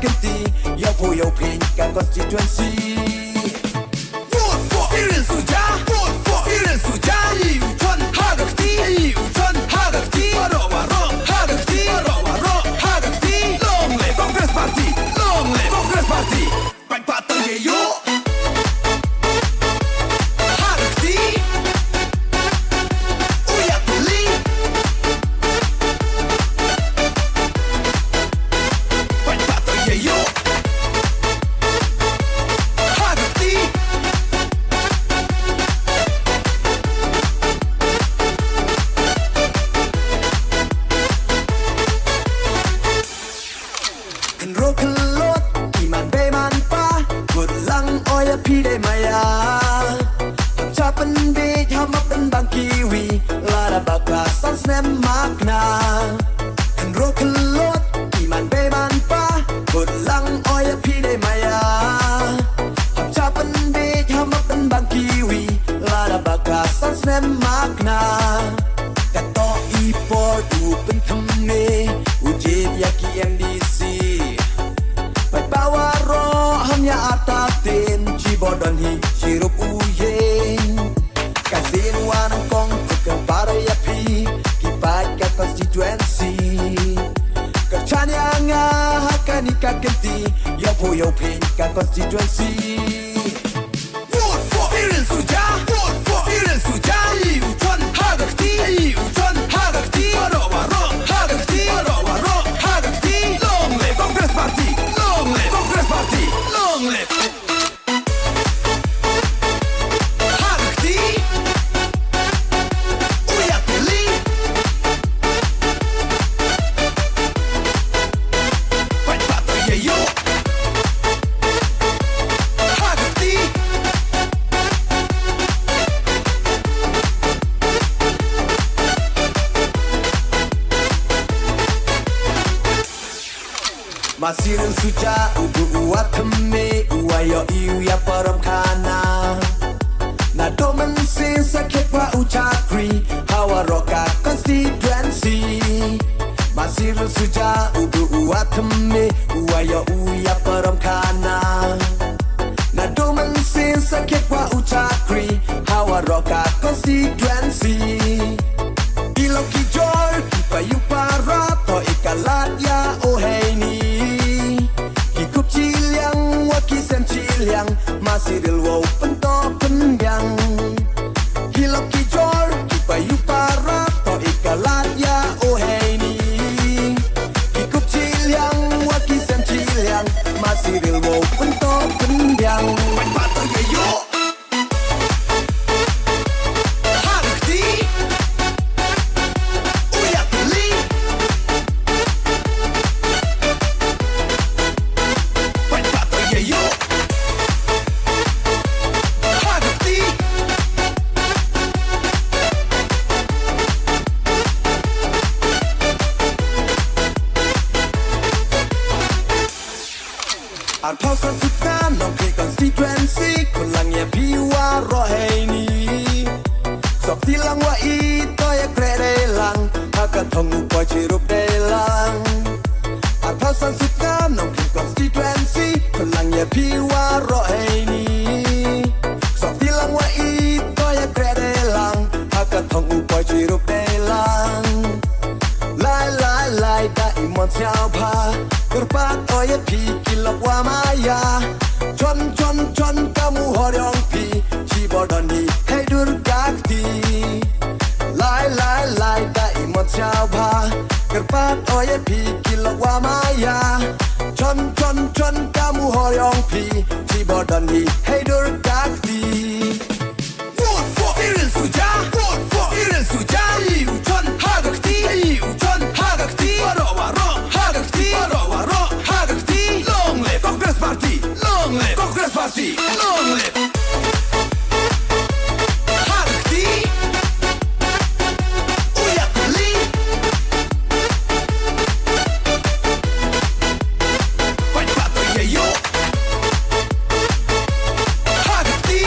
ganti Yang punya pinkan konstituensi Vote for Sirin Suja Vote for Sirin Suja Liu Chun Hagakti Liu Chun Hagakti Waro Waro Hagakti Waro Waro Hagakti Long live Congress Party Long live Congress Party Baik patang ye yo Hagakti Uyak Li Baik patang ye yo Hagakti Kan ro kan lot iman be man pa Gud lang oya pi de maya Chapan be ham up en bang kiwi Lara baka san snem makna Kan ro kan lot iman be man pa Gud lang oya pi de maya Chapan be ham up en bang kiwi Lara baka san snem makna Kato ipor upen kamne Ujib yaki yang disi Pai bawa roh hanya atatin Cibodon hi sirup uyen Kasin wanang kong kepada yapi Kipai ke konstituensi Kerjanya ngahakan ikat ganti Yang punya pinkan konstituensi Vote for Sirin Suja Vote for Sirin Suja Liu Chun Hagakti Liu Chun Hagakti Waro Waro Hagakti Waro Waro Hagakti Long live Congress Party Long live Congress Party Long live Hagakti Uyak Li Baik patang ye yo Hagakti Masirin suja ubu uat keme Uwayo iu ya param kana Na domen sin sakit pa uchakri Hawa roka konstituensi Masirin suja ubu uat keme Uwayo uya param kana Na domen sin sakit pa uchakri Hawa roka konstituensi Ilok kijor kipayu para To ikalat ya oheini Kikup ciliang wakisem ciliang Masiril wow pento penbyang Hilok kijor kipayu para To ikalat ya oheini Kikup ciliang wakisem ciliang Masiril wow pento penbyang Baik patang ye yo Hagakti Uyak Li Baik patang ye yo Hagakti Arpausan suka nongki konstituensi Kulangnya piwa roheni Sok tilang wa ito ya kredelang Haka tongu po cirup delang Arpausan suka nongki konstituensi Kulangnya piwa roheni Sok tilang wa ito ya kredelang Haka tongu po cirup delang Lai lai lai da imon siao pa Kerpat oye pi kilok wa maya Chon chon chon kamu horyong pi Cibodon hi hey durgakti Lai lai lai da imon siao pa Kerpat oye pi kilok wa maya Chon chon chon kamu horyong pi Cibodon hi hey durgakti Vote for Sirin Suja Vote for Sirin Suja Liu Chun Hagakti Liu Chun Hagakti Waro Waro Hagakti Waro Waro Hagakti Long live Congress Party Long live Congress Party Long live Hagakti Uyak Li Baik patang ye yo Hagakti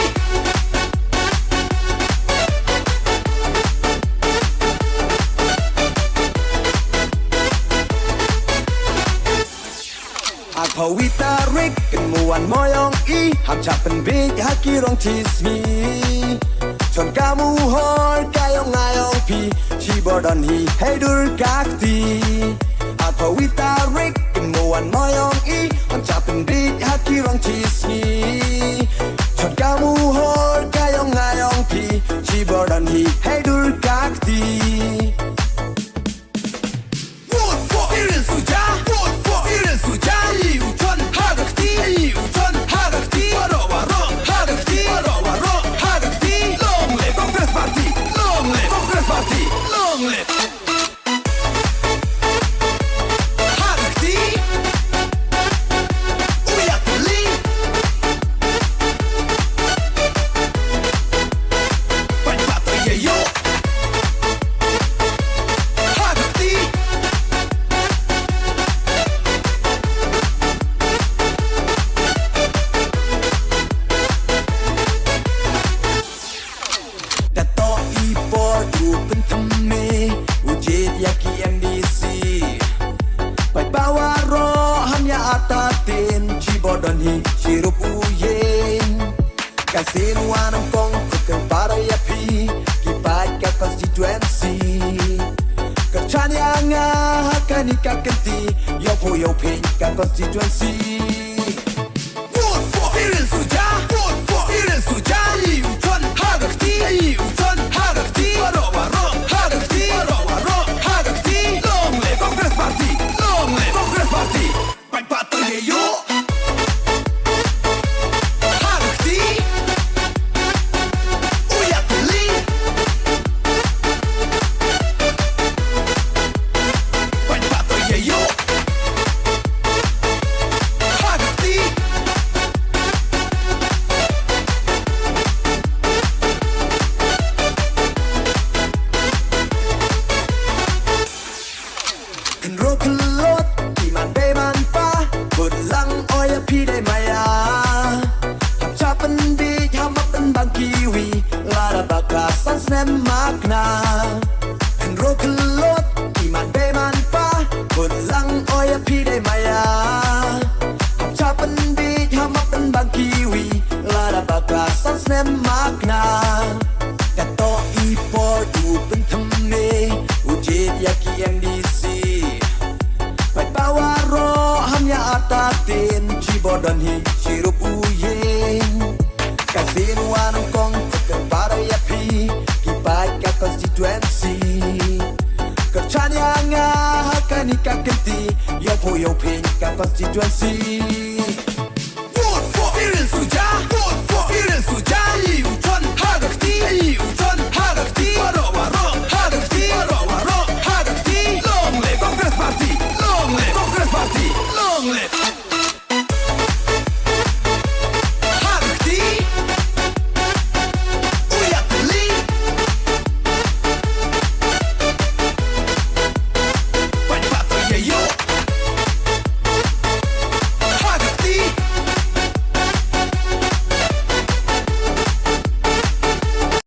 Atau witarik kemuan moyong i ham chapen big haki rong chismi chon kamu hor kayong ngayong pi chibodon hi hey dur kakti Atau witarik kemuan moyong i ham chapen big haki rong chismi chon kamu hor kayong ngayong pi chibodon hi hey dur kakti Bodon hi sirup uyeng Kasin wanang kong kukeng para yapi Kipat ka constituency Kercani anga hakani ka kenti Yopo yopin ka constituency Vote for Sirin Suja Vote for Sirin Suja Liu Chun Hagakti Liu Chun Hagakti Waro waro Hagakti Waro waro Hagakti Long live Congress Party Long live Congress Party Bang pato ye yo Makna Enro kelot Iman beman pa Kulang oya pide maya Ham capen dik hamapen bang kiwi Lada bakasan snem makna Dato ipor dupen temne Ujit yaki yang disi Pai pawaro hamnya atatin Cibodon hi sirup uyeng Kasin wanang kong para yapi Kipat ka constituency Kercani anga hakani ka kenti Yopo yopin ka constituency